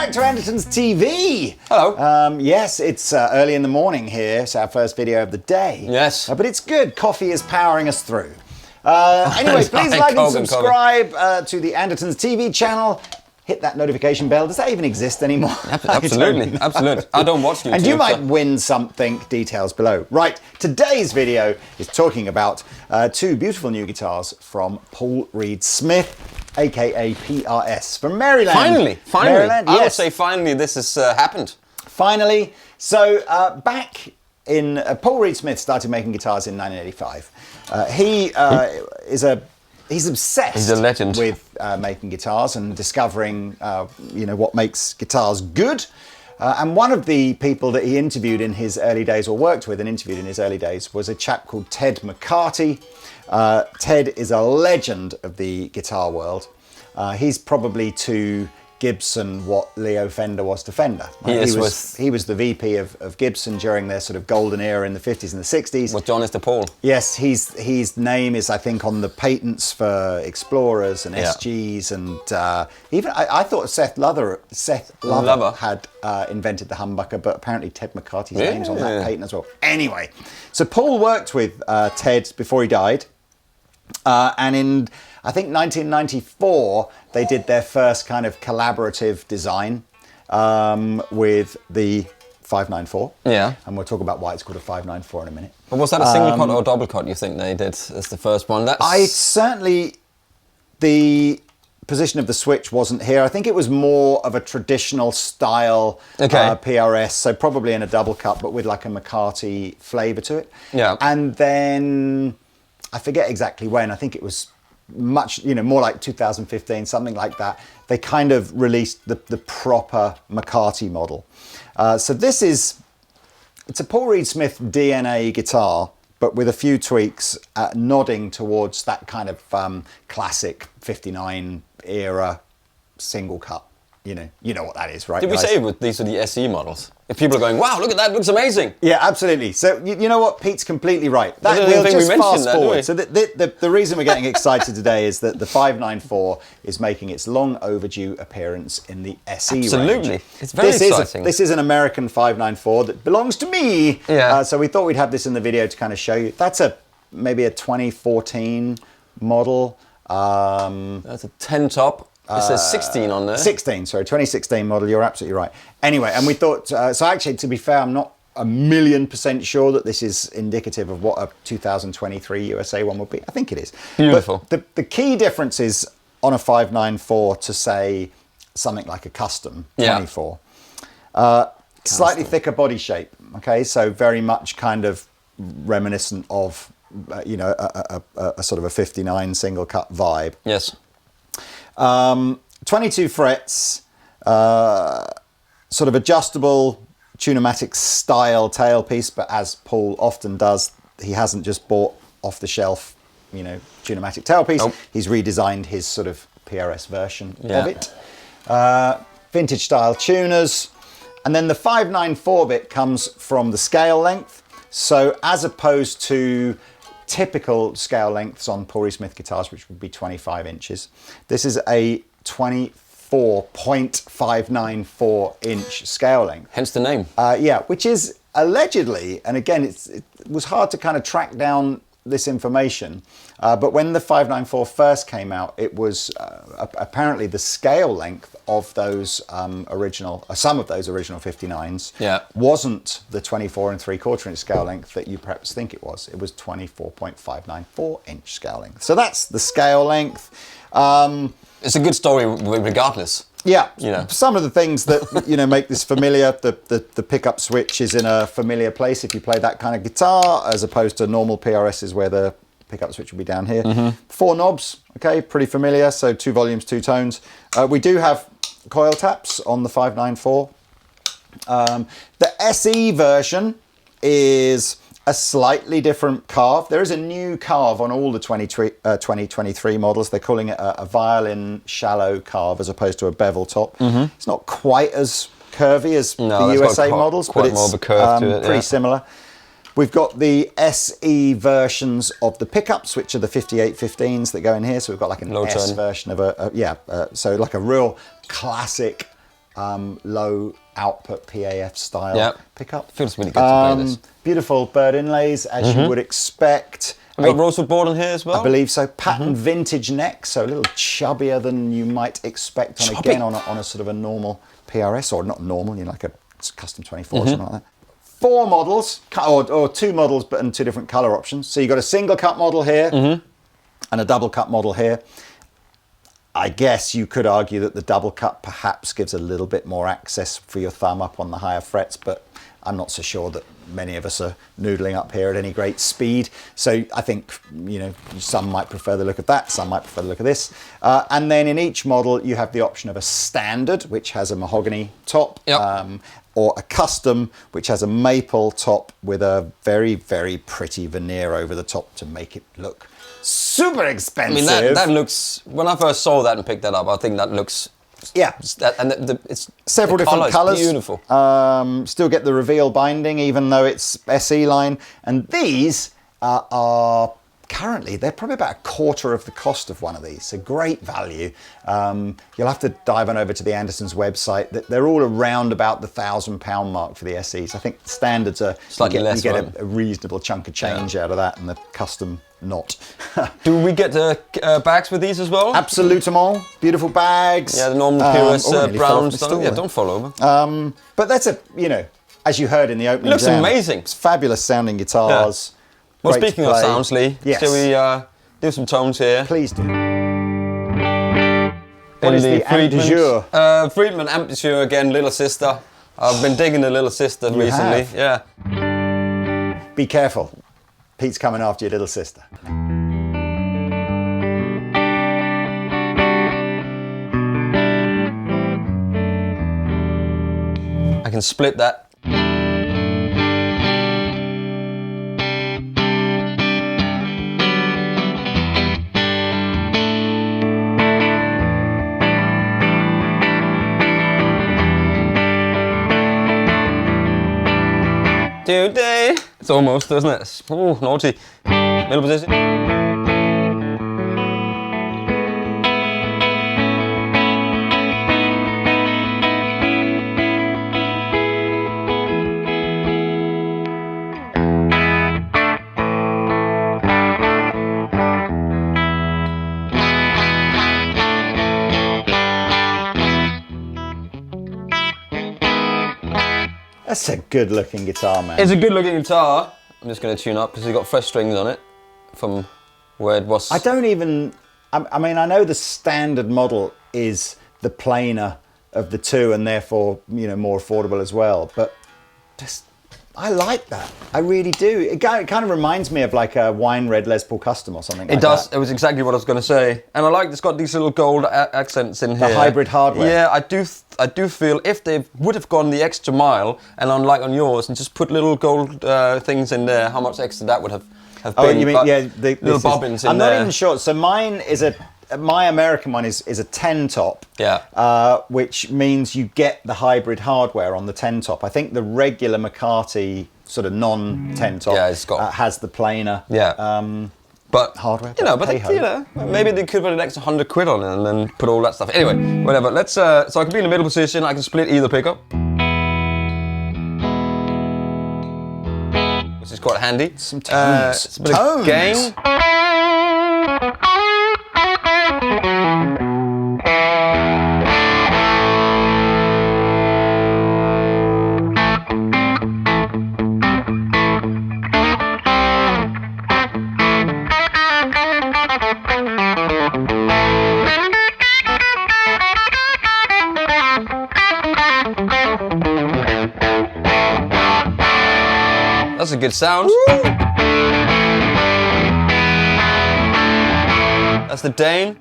back to Andertons TV. Hello. Yes, it's early in the morning here. It's our first video of the day. Yes. But it's good. Coffee is powering us through. Anyway, please like and subscribe to the Andertons TV channel. Hit that notification bell. Does that even exist anymore? Absolutely, absolutely. I don't watch YouTube. And you might win something. Details below. Right, today's video is talking about two beautiful new guitars from Paul Reed Smith, aka PRS, from Maryland. Finally. Maryland, yes. I would say finally this has happened. Finally. So back in, Paul Reed Smith started making guitars in 1985. He's obsessed. He's a legend with making guitars and discovering, what makes guitars good. And one of the people that he interviewed in his early days, or worked with and interviewed in his early days, was a chap called Ted McCarty. Ted is a legend of the guitar world. He's probably to Gibson what Leo Fender was to Fender. He was the VP of Gibson during their sort of golden era in the 50s and the 60s. With John is to Paul. Yes, his name is, I think, on the patents for Explorers and SGs, and even I thought Seth Lover had invented the humbucker, but apparently Ted McCarty's name's on that patent as well. Anyway, so Paul worked with Ted before he died, and in I think 1994, they did their first kind of collaborative design with the 594. Yeah. And we'll talk about why it's called a 594 in a minute. But was that a single cut or a double cut you think they did as the first one? The position of the switch wasn't here. I think it was more of a traditional style PRS, so probably in a double cut, but with like a McCarty flavour to it. Yeah. And then, I forget exactly when, I think it was much, more like 2015, something like that. They kind of released the proper McCarty model. So it's a Paul Reed Smith DNA guitar, but with a few tweaks, nodding towards that kind of classic 59 era single cut. You know what that is, right? Did we say these are the SE models? If people are going, wow, look at that, looks amazing. Yeah, absolutely. So you know what, Pete's completely right. We'll just fast forward. So the reason we're getting excited today is that the 594 is making its long overdue appearance in the SE range. Absolutely, it's very exciting. This is an American 594 that belongs to me. Yeah. So we thought we'd have this in the video to kind of show you. That's maybe a 2014 model. That's a 10 top. It says 16 on there. 2016 model, you're absolutely right. Anyway, and we thought, so actually, to be fair, I'm not 1,000,000% sure that this is indicative of what a 2023 USA one would be. I think it is. Beautiful. But the key difference is on a 594 to say something like a custom 24. Slightly thicker body shape, okay? So very much kind of reminiscent of, a sort of a 59 single cut vibe. Yes. 22 frets, sort of adjustable Tune-o-matic style tailpiece, but as Paul often does, he hasn't just bought off the shelf, Tune-o-matic tailpiece. Nope. He's redesigned his sort of PRS version of it. Vintage style tuners. And then the 594 bit comes from the scale length. So as opposed to typical scale lengths on Paul Reed Smith guitars, which would be 25 inches. This is a 24.594 inch scale length. Hence the name. Which is allegedly, and again, it was hard to kind of track down this information, but when the 594 first came out, it was apparently the scale length of those some of those original 59s wasn't the 24 3/4 inch scale length that you perhaps think it was. It was 24.594 inch scale length. So that's the scale length. It's a good story regardless. Yeah, some of the things that make this familiar. The pickup switch is in a familiar place if you play that kind of guitar, as opposed to normal PRSs where the pickup switch will be down here. Mm-hmm. 4 knobs, okay, pretty familiar. So 2 volumes, 2 tones. We do have coil taps on the 594. The SE version is a slightly different Carve. There is a new Carve on all the 2023 models. They're calling it a violin shallow Carve as opposed to a bevel top. Mm-hmm. It's not quite as curvy as the USA models, but it's more of a curve to it, pretty similar. We've got the SE versions of the pickups, which are the 5815s that go in here. So we've got like an S version of so like a real classic low output PAF style pickup. Feels really good to play this. Beautiful bird inlays, as you would expect. Have we got rosewood board on here as well? I believe so. Pattern vintage neck, so a little chubbier than you might expect on a sort of a normal PRS, or not normal, like a custom 24 or something like that. 4 models, or 2 models, but in 2 different color options. So you've got a single cut model here and a double cut model here. I guess you could argue that the double cut perhaps gives a little bit more access for your thumb up on the higher frets, but I'm not so sure that many of us are noodling up here at any great speed. So I think, some might prefer the look of that, some might prefer the look of this. And then in each model, you have the option of a standard, which has a mahogany top, or a custom, which has a maple top with a very, very pretty veneer over the top to make it look super expensive. I mean, that looks, when I first saw that and picked that up, I think that looks... Yeah, it's several different colours. Beautiful. Still get the reveal binding, even though it's SE line. And these are currently, they're probably about a quarter of the cost of one of these. So great value. You'll have to dive on over to the Andertons website. They're all around about the £1,000 mark for the SEs. I think standards are slightly less. You get a reasonable chunk of change out of that, and the custom not. Do we get bags with these as well? Absolutement, beautiful bags. Yeah, the normal PRS brown stuff. Yeah, don't fall over. But that's as you heard in the opening. It looks amazing. It's fabulous sounding guitars. Yeah. Well, speaking of sounds, Lee, shall we do some tones here? Please do. What is the amp du jour? Friedman amp du jour again, Little Sister. I've been digging the Little Sister recently. Have? Yeah. Be careful. Pete's coming after your little sister. I can split that. Today. It's almost, isn't it? Oh, naughty. Middle position. That's a good looking guitar, man. It's a good looking guitar. I'm just going to tune up because it's got fresh strings on it from where it was. I mean, I know the standard model is the plainer of the two and therefore, more affordable as well. But I like that. I really do. It kind of reminds me of like a wine red Les Paul Custom or something like that. It does. It was exactly what I was going to say. And I like it's got these little gold accents in here. The hybrid hardware. Yeah, I do feel if they would have gone the extra mile and unlike on yours and just put little gold things in there, how much extra that would have been. Oh, you mean, the little bobbins in I'm there. not even sure. So mine is my American one is a 10 top, which means you get the hybrid hardware on the 10 top. I think the regular McCarty sort of non-10 top has the plainer but hardware. Maybe they could put an extra £100 on it and then put all that stuff. Anyway, whatever. Let's. So I can be in the middle position. I can split either pickup, which is quite handy. Some tones. It's a bit of gain. That's a good sound. Woo! That's the Dane.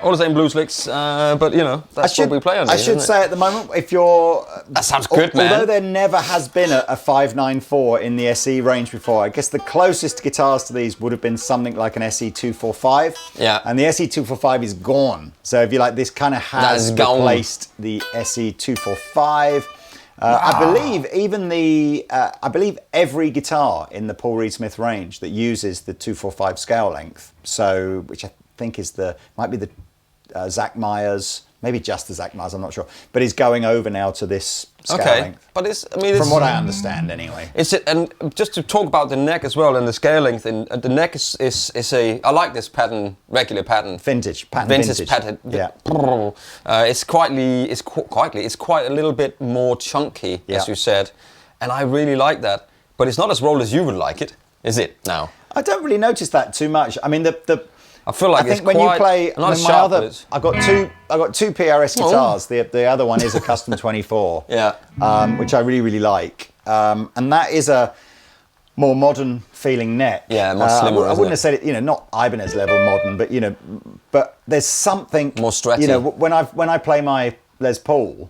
All the same blue slicks, but you know, that's what we play on. I should say at the moment, if you're... That sounds good, man. Although there never has been a 594 in the SE range before, I guess the closest guitars to these would have been something like an SE 245. Yeah. And the SE 245 is gone. So if you like, this kind of has replaced the SE 245. I believe even I believe every guitar in the Paul Reed Smith range that uses the 245 scale length, so which I think is might be the Zach Myers, maybe just the Zach Myers, I'm not sure, but is going over now to this scale length. But from what I understand anyway. And just to talk about the neck as well and the scale length, and the neck is I like this pattern, regular pattern. Vintage pattern. Yeah. It's quite a little bit more chunky, as you said, and I really like that. But it's not as rolled as you would like it, is it now? I don't really notice that too much. I mean, I feel like I think when you play, not sharp, I've got two PRS guitars. The other one is a Custom 24, which I really, really like, and that is a more modern feeling neck. Yeah, more slimmer. I wouldn't have said it, not Ibanez level modern, but but there's something more stretchy. When I play my Les Paul,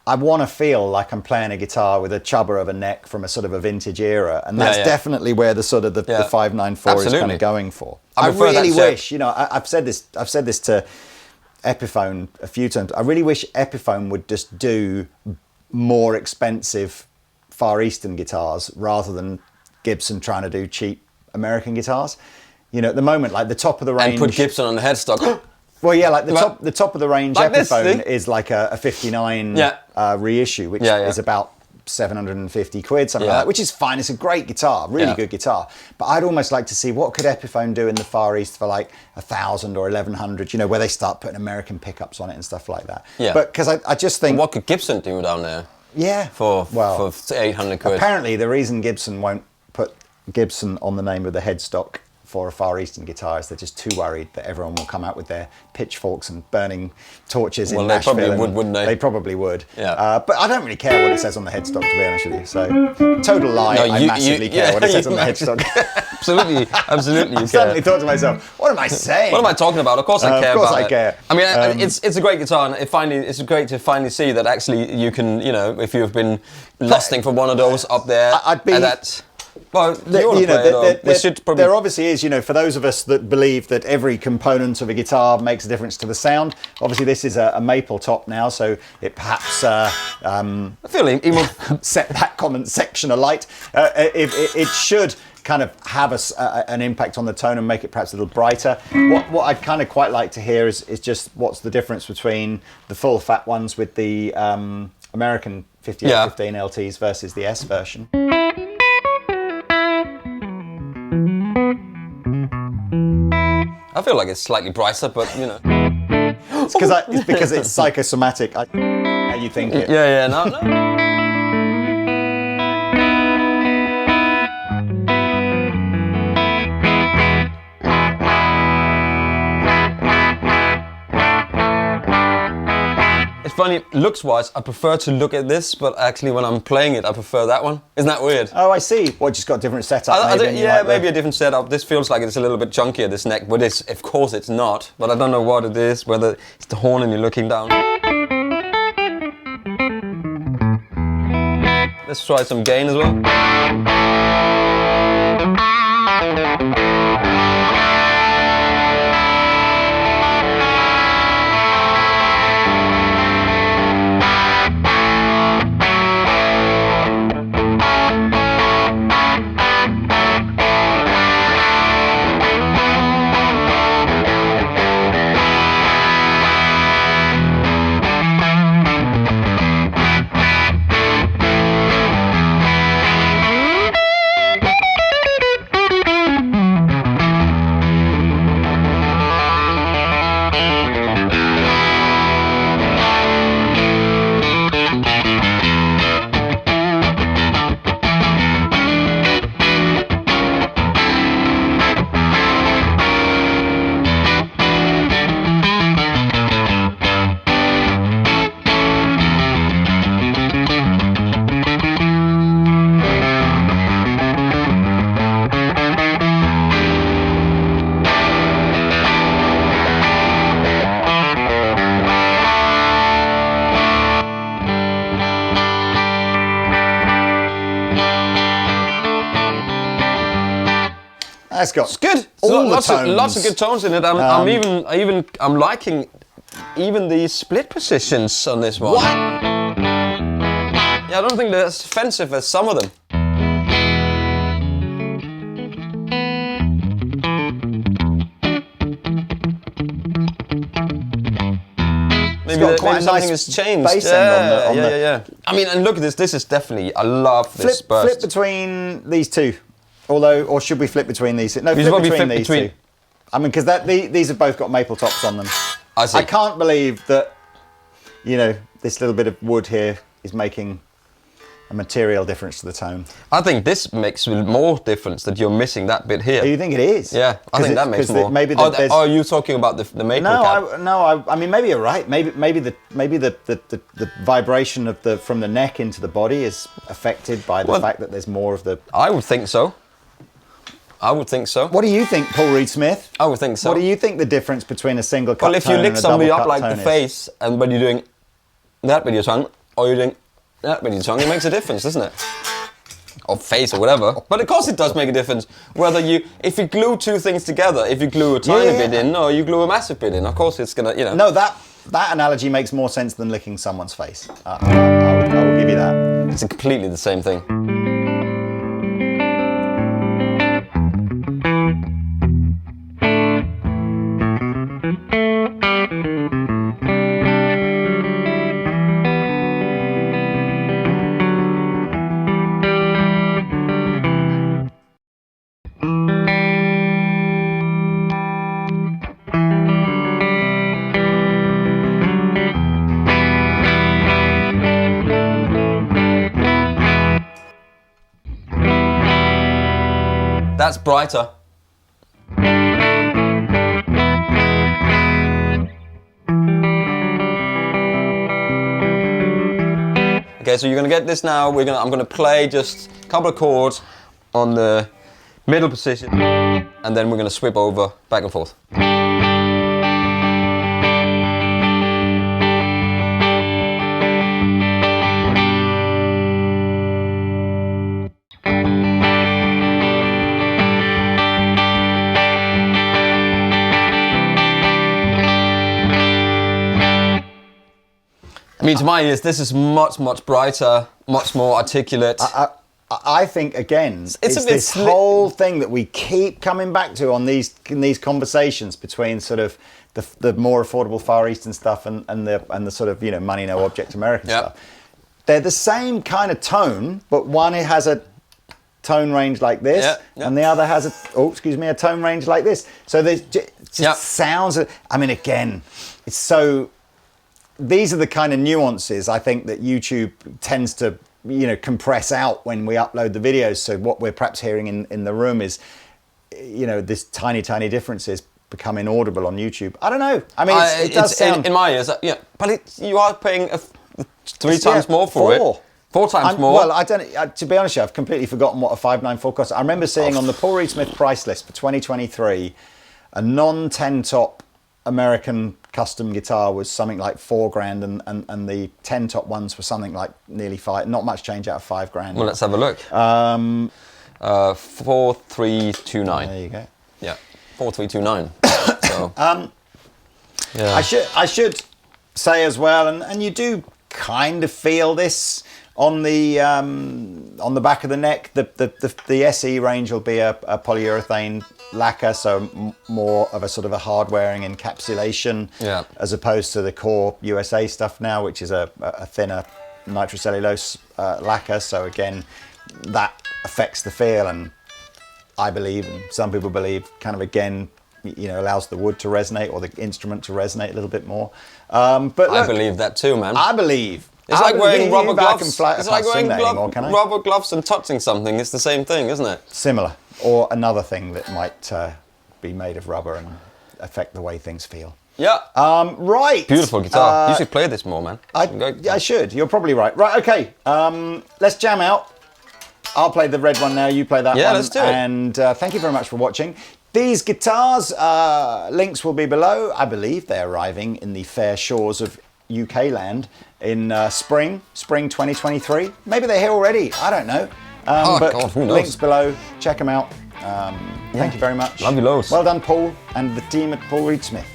I want to feel like I'm playing a guitar with a chubber of a neck from a sort of a vintage era, and that's definitely where the sort of the 594 is kind of going for. I really wish, I've said this to Epiphone a few times. I really wish Epiphone would just do more expensive Far Eastern guitars rather than Gibson trying to do cheap American guitars. At the moment, like the top of the range, and put Gibson on the headstock. Well, yeah, like the top of the range like Epiphone is like a 59 reissue, which is about 750 quid, something like that, which is fine. It's a great guitar, really good guitar. But I'd almost like to see what could Epiphone do in the Far East for like 1,000 or 1,100, where they start putting American pickups on it and stuff like that. Yeah. But because I just think... And what could Gibson do down there? Yeah. For 800 quid. Apparently the reason Gibson won't put Gibson on the name of the headstock for a Far Eastern guitar is they're just too worried that everyone will come out with their pitchforks and burning torches in Nashville. Well, they probably would, wouldn't they? They probably would. Yeah. But I don't really care what it says on the headstock, to be honest with you. So, total lie, I massively care what it says on the headstock. Absolutely. I suddenly thought to myself, what am I saying? What am I talking about? Of course I care about it. Of course I care. I mean, it's a great guitar, and it's great to finally see that actually you can, if you've been lusting for one of those up there, well, there obviously is, there obviously is, for those of us that believe that every component of a guitar makes a difference to the sound. Obviously, this is a maple top now, so it perhaps I feel even set that comment section alight. It should kind of have an impact on the tone and make it perhaps a little brighter. What I'd kind of quite like to hear is just what's the difference between the full fat ones with the American 5815 LTs versus the S version. I feel like it's slightly brighter, but It's because it's psychosomatic. How you think it? Yeah, no. It's funny, looks-wise, I prefer to look at this, but actually when I'm playing it, I prefer that one. Isn't that weird? Oh, I see. Well, just got a different setup. Maybe a different setup. This feels like it's a little bit chunkier, this neck, but of course it's not. But I don't know what it is, whether it's the horn and you're looking down. Let's try some gain as well. It's got it's good. all Lots the tones. Lots of good tones in it. I'm liking even the split positions on this one. What? Yeah, I don't think they're as offensive as some of them. Maybe quite a something nice has changed. bass end on the- Yeah. I mean, and look at this. This is definitely. I love this burst. Flip between these two. Or should we flip between these? No, These flip will be between flip these between- two. I mean, because these have both got maple tops on them. I see. I can't believe that, this little bit of wood here is making a material difference to the tone. I think this makes more difference that you're missing that bit here. Do you think it is? Yeah, I think that makes more. Maybe Oh, are you talking about the maple cap? I mean, maybe you're right. Maybe the vibration from the neck into the body is affected by the fact that there's more of the. I would think so. What do you think, Paul Reed Smith? I would think so. What do you think the difference between a single cut Well, if tone you and lick a somebody double up cut like the tone is? face, and when you're doing that with your tongue, or you're doing that with your tongue, it makes a difference, doesn't it? Or face or whatever. But of course it does make a difference. If you glue two things together, if you glue a tiny bit in, or you glue a massive bit in, of course it's gonna, No, that analogy makes more sense than licking someone's face. I will give you that. It's completely the same thing. That's brighter. Okay, so you're gonna get this now. I'm gonna play just a couple of chords on the middle position, and then we're gonna swip over back and forth. I mean, to my ears, this is much, much brighter, much more articulate. I think again, it's this whole thing that we keep coming back to in these conversations between sort of the more affordable Far Eastern stuff and the sort of money no object American stuff. They're the same kind of tone, but one has a tone range like this, and the other has a tone range like this. So there's just sounds. I mean, again, it's so. These are the kind of nuances I think that YouTube tends to, compress out when we upload the videos. So what we're perhaps hearing in the room is, this tiny differences become inaudible on YouTube. I don't know. I mean, it does sound... In my ears, but you are paying three times more for it. Four times more. Well, I don't. To be honest, I've completely forgotten what a 594 costs. I remember seeing on the Paul Reed Smith price list for 2023, a non-10 top American custom guitar was something like $4,000, and the 10 top ones were something like nearly $5,000. Not much change out of $5,000. Well, let's have a look. 4329. There you go. Yeah, 4329. So. I should say as well, and you do kind of feel this on the back of the neck. The SE range will be a polyurethane lacquer, so more of a sort of a hard wearing encapsulation, as opposed to the core USA stuff now, which is a thinner nitrocellulose lacquer. So again, that affects the feel, and I believe, and some people believe, kind of again, allows the wood to resonate or the instrument to resonate a little bit more. But look, I believe that too, man. I believe. It's like wearing rubber gloves. It's like wearing rubber gloves and touching something. It's the same thing, isn't it? Similar. Or another thing that might be made of rubber and affect the way things feel. Yeah. Right. Beautiful guitar. You should play this more, man. I should. You're probably right. Right, okay. Let's jam out. I'll play the red one now. You play that one. Yeah, let's do it. And thank you very much for watching. These guitars, links will be below. I believe they're arriving in the fair shores of UK land in spring 2023. Maybe they're here already. I don't know. But God, who knows? links below. Check them out. Thank you very much. Love you loads. Well done, Paul, and the team at Paul Reed Smith.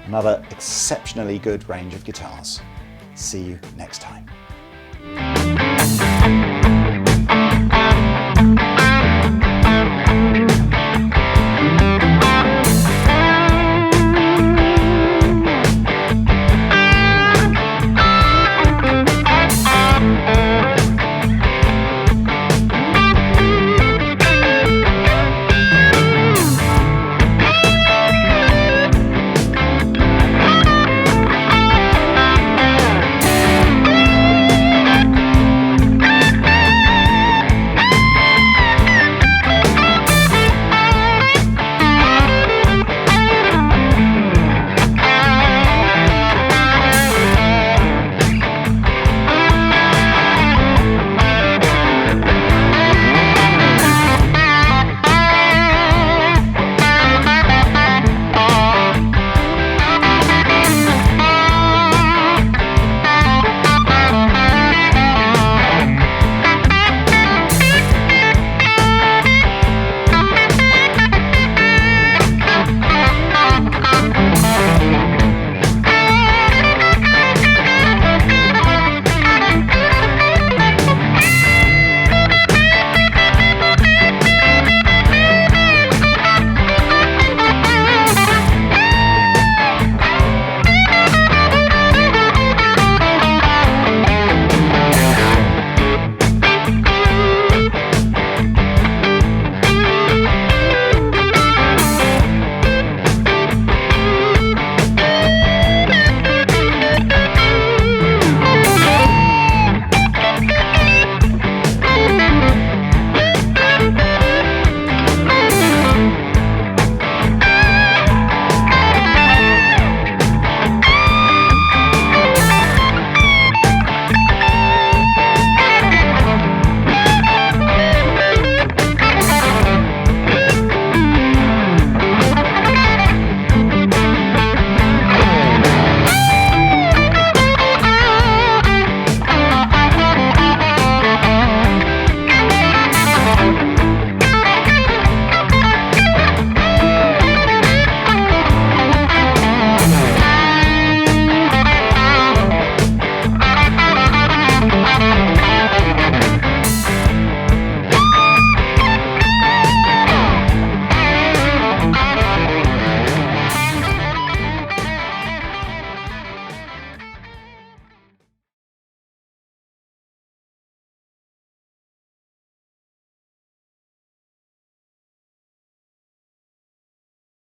Another exceptionally good range of guitars. See you next time.